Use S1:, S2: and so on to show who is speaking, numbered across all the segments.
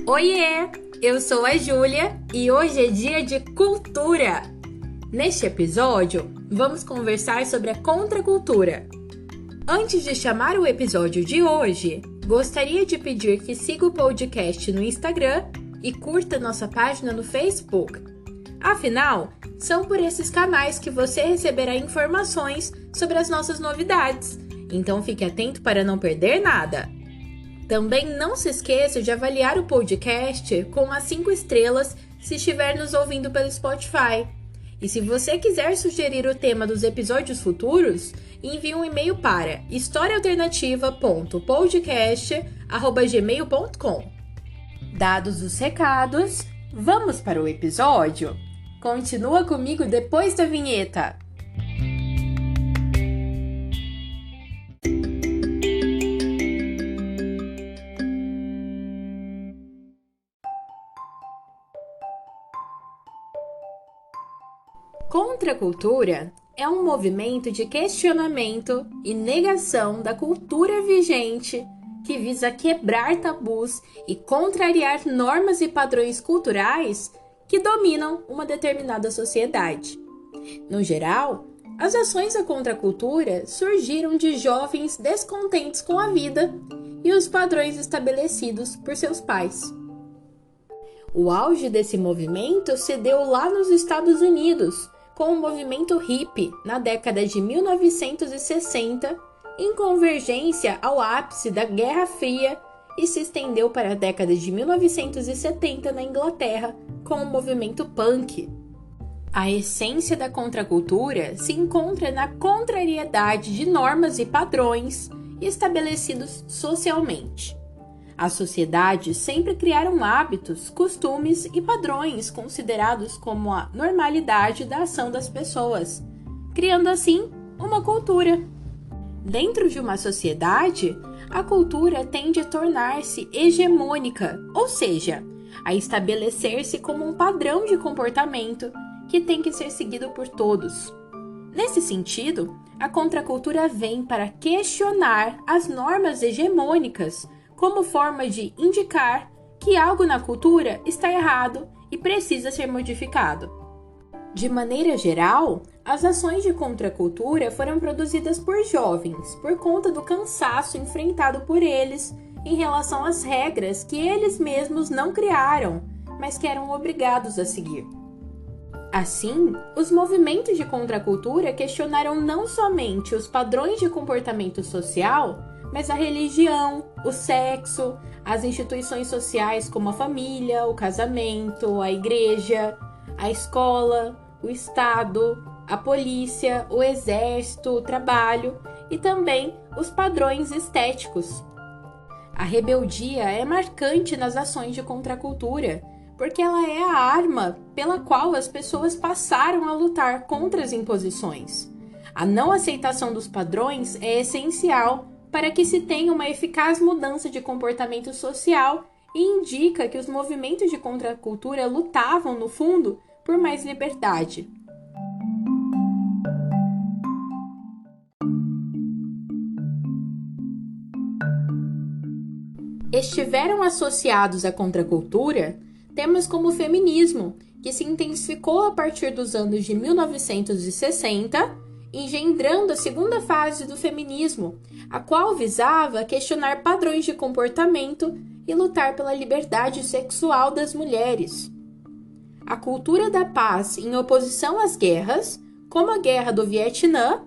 S1: Oiê! Eu sou a Júlia e hoje é dia de cultura! Neste episódio, vamos conversar sobre a contracultura. Antes de chamar o episódio de hoje, gostaria de pedir que siga o podcast no Instagram e curta nossa página no Facebook. Afinal, são por esses canais que você receberá informações sobre as nossas novidades, então fique atento para não perder nada! Também não se esqueça de avaliar o podcast com as 5 estrelas se estiver nos ouvindo pelo Spotify. E se você quiser sugerir o tema dos episódios futuros, envie um e-mail para historiaalternativa.podcast@gmail.com. Dados os recados, vamos para o episódio? Continua comigo depois da vinheta! Contracultura é um movimento de questionamento e negação da cultura vigente que visa quebrar tabus e contrariar normas e padrões culturais que dominam uma determinada sociedade. No geral, as ações da contracultura surgiram de jovens descontentes com a vida e os padrões estabelecidos por seus pais. O auge desse movimento se deu lá nos Estados Unidos, com o movimento hippie na década de 1960, em convergência ao ápice da Guerra Fria, e se estendeu para a década de 1970 na Inglaterra, com o movimento punk. A essência da contracultura se encontra na contrariedade de normas e padrões estabelecidos socialmente. As sociedades sempre criaram hábitos, costumes e padrões considerados como a normalidade da ação das pessoas, criando assim uma cultura. Dentro de uma sociedade, a cultura tende a tornar-se hegemônica, ou seja, a estabelecer-se como um padrão de comportamento que tem que ser seguido por todos. Nesse sentido, a contracultura vem para questionar as normas hegemônicas, como forma de indicar que algo na cultura está errado e precisa ser modificado. De maneira geral, as ações de contracultura foram produzidas por jovens por conta do cansaço enfrentado por eles em relação às regras que eles mesmos não criaram, mas que eram obrigados a seguir. Assim, os movimentos de contracultura questionaram não somente os padrões de comportamento social, mas a religião, o sexo, as instituições sociais como a família, o casamento, a igreja, a escola, o Estado, a polícia, o exército, o trabalho e também os padrões estéticos. A rebeldia é marcante nas ações de contracultura, porque ela é a arma pela qual as pessoas passaram a lutar contra as imposições. A não aceitação dos padrões é essencial para que se tenha uma eficaz mudança de comportamento social e indica que os movimentos de contracultura lutavam, no fundo, por mais liberdade. Estiveram associados à contracultura temas como o feminismo, que se intensificou a partir dos anos de 1960, engendrando a segunda fase do feminismo, a qual visava questionar padrões de comportamento e lutar pela liberdade sexual das mulheres. A cultura da paz em oposição às guerras, como a Guerra do Vietnã,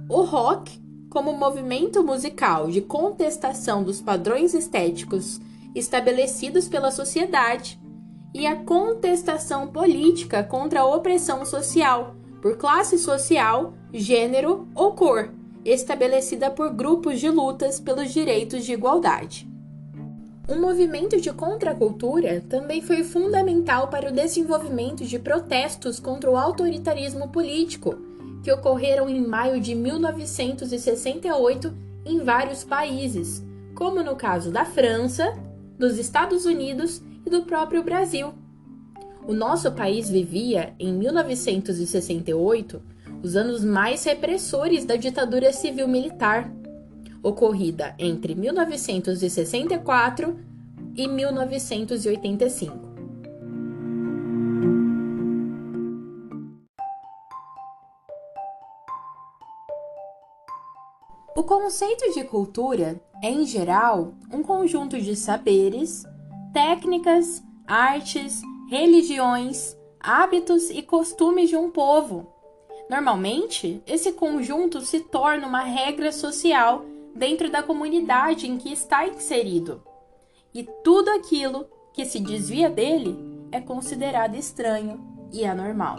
S1: o rock, como movimento musical de contestação dos padrões estéticos estabelecidos pela sociedade, e a contestação política contra a opressão social, por classe social, gênero ou cor, estabelecida por grupos de lutas pelos direitos de igualdade. Um movimento de contracultura também foi fundamental para o desenvolvimento de protestos contra o autoritarismo político, que ocorreram em maio de 1968 em vários países, como no caso da França, dos Estados Unidos e do próprio Brasil. O nosso país vivia, em 1968, os anos mais repressores da ditadura civil-militar, ocorrida entre 1964 e 1985. O conceito de cultura é, em geral, um conjunto de saberes, técnicas, artes, religiões, hábitos e costumes de um povo. Normalmente, esse conjunto se torna uma regra social dentro da comunidade em que está inserido, e tudo aquilo que se desvia dele é considerado estranho e anormal.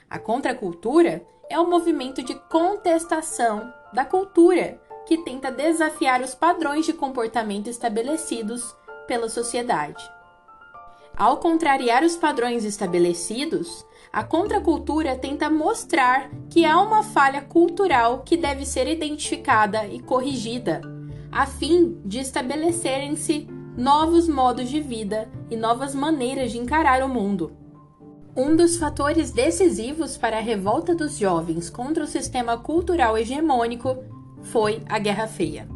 S1: A contracultura é um movimento de contestação da cultura que tenta desafiar os padrões de comportamento estabelecidos pela sociedade. Ao contrariar os padrões estabelecidos, a contracultura tenta mostrar que há uma falha cultural que deve ser identificada e corrigida, a fim de estabelecerem-se novos modos de vida e novas maneiras de encarar o mundo. Um dos fatores decisivos para a revolta dos jovens contra o sistema cultural hegemônico foi a Guerra Fria.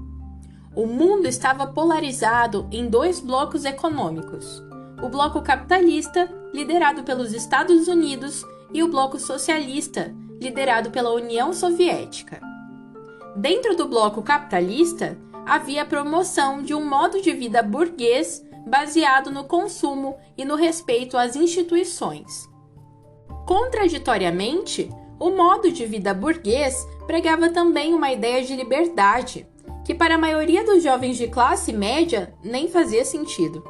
S1: O mundo estava polarizado em dois blocos econômicos: o bloco capitalista, liderado pelos Estados Unidos, e o bloco socialista, liderado pela União Soviética. Dentro do bloco capitalista, havia a promoção de um modo de vida burguês baseado no consumo e no respeito às instituições. Contraditoriamente, o modo de vida burguês pregava também uma ideia de liberdade, que para a maioria dos jovens de classe média nem fazia sentido.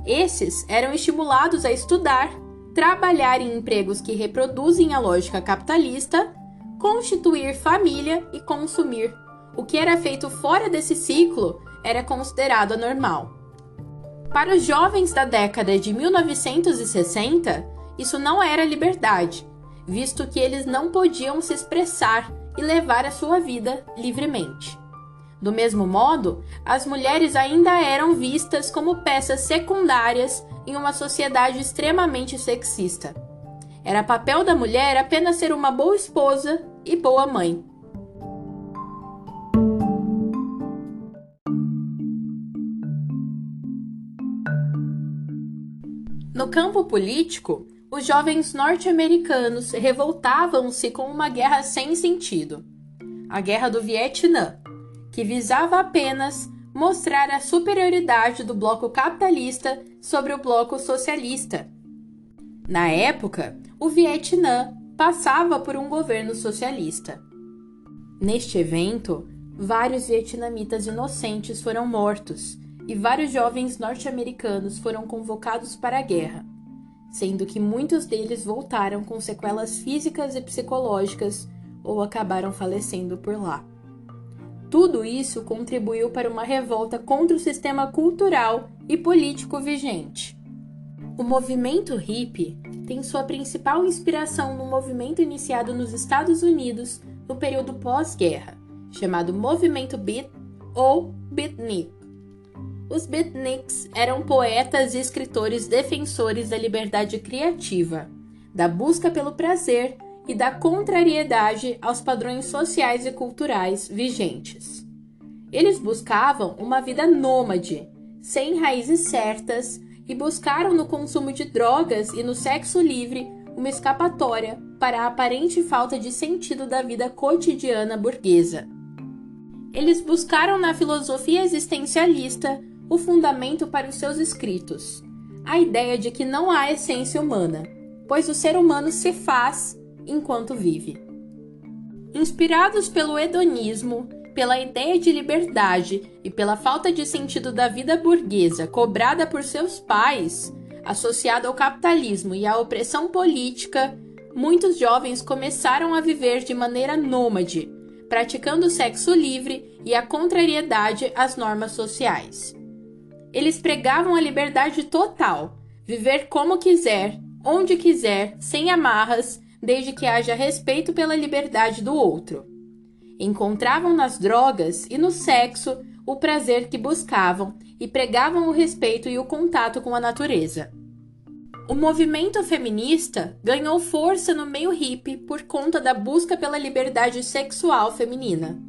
S1: Esses eram estimulados a estudar, trabalhar em empregos que reproduzem a lógica capitalista, constituir família e consumir. O que era feito fora desse ciclo era considerado anormal. Para os jovens da década de 1960, isso não era liberdade, visto que eles não podiam se expressar e levar a sua vida livremente. Do mesmo modo, as mulheres ainda eram vistas como peças secundárias em uma sociedade extremamente sexista. Era papel da mulher apenas ser uma boa esposa e boa mãe. No campo político, os jovens norte-americanos revoltavam-se com uma guerra sem sentido, a Guerra do Vietnã, que visava apenas mostrar a superioridade do bloco capitalista sobre o bloco socialista. Na época, o Vietnã passava por um governo socialista. Neste evento, vários vietnamitas inocentes foram mortos e vários jovens norte-americanos foram convocados para a guerra, sendo que muitos deles voltaram com sequelas físicas e psicológicas ou acabaram falecendo por lá. Tudo isso contribuiu para uma revolta contra o sistema cultural e político vigente. O movimento hippie tem sua principal inspiração no movimento iniciado nos Estados Unidos no período pós-guerra, chamado Movimento Beat ou Beatnik. Os beatniks eram poetas e escritores defensores da liberdade criativa, da busca pelo prazer e da contrariedade aos padrões sociais e culturais vigentes. Eles buscavam uma vida nômade, sem raízes certas, e buscaram no consumo de drogas e no sexo livre uma escapatória para a aparente falta de sentido da vida cotidiana burguesa. Eles buscaram na filosofia existencialista o fundamento para os seus escritos, a ideia de que não há essência humana, pois o ser humano se faz enquanto vive. Inspirados pelo hedonismo, pela ideia de liberdade e pela falta de sentido da vida burguesa cobrada por seus pais, associada ao capitalismo e à opressão política, muitos jovens começaram a viver de maneira nômade, praticando o sexo livre e a contrariedade às normas sociais. Eles pregavam a liberdade total, viver como quiser, onde quiser, sem amarras, desde que haja respeito pela liberdade do outro. Encontravam nas drogas e no sexo o prazer que buscavam e pregavam o respeito e o contato com a natureza. O movimento feminista ganhou força no meio hippie por conta da busca pela liberdade sexual feminina.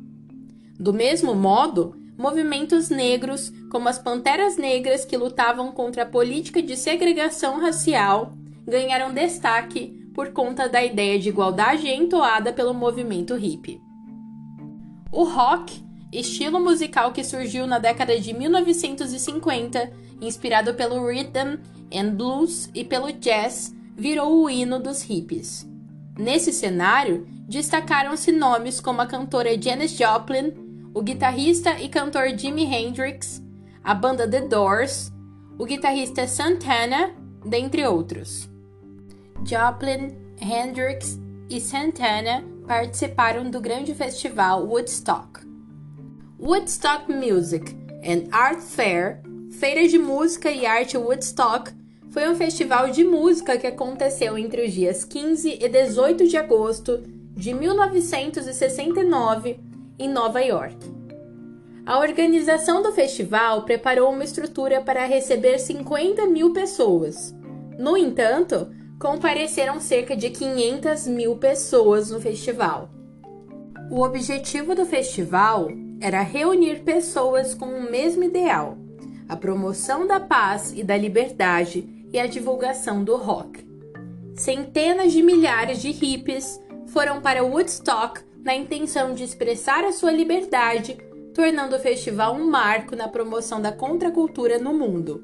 S1: Do mesmo modo, movimentos negros, como as Panteras Negras que lutavam contra a política de segregação racial, ganharam destaque por conta da ideia de igualdade entoada pelo movimento hippie. O rock, estilo musical que surgiu na década de 1950, inspirado pelo rhythm and blues e pelo jazz, virou o hino dos hippies. Nesse cenário, destacaram-se nomes como a cantora Janis Joplin, o guitarrista e cantor Jimi Hendrix, a banda The Doors, o guitarrista Santana, dentre outros. Joplin, Hendrix e Santana participaram do grande festival Woodstock. Woodstock Music and Art Fair, Feira de Música e Arte Woodstock, foi um festival de música que aconteceu entre os dias 15 e 18 de agosto de 1969 em Nova York. A organização do festival preparou uma estrutura para receber 50 mil pessoas. No entanto, compareceram cerca de 500 mil pessoas no festival. O objetivo do festival era reunir pessoas com o mesmo ideal, a promoção da paz e da liberdade e a divulgação do rock. Centenas de milhares de hippies foram para Woodstock na intenção de expressar a sua liberdade, tornando o festival um marco na promoção da contracultura no mundo.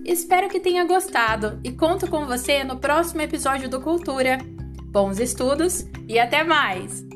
S1: Espero que tenha gostado e conto com você no próximo episódio do Cultura. Bons estudos e até mais!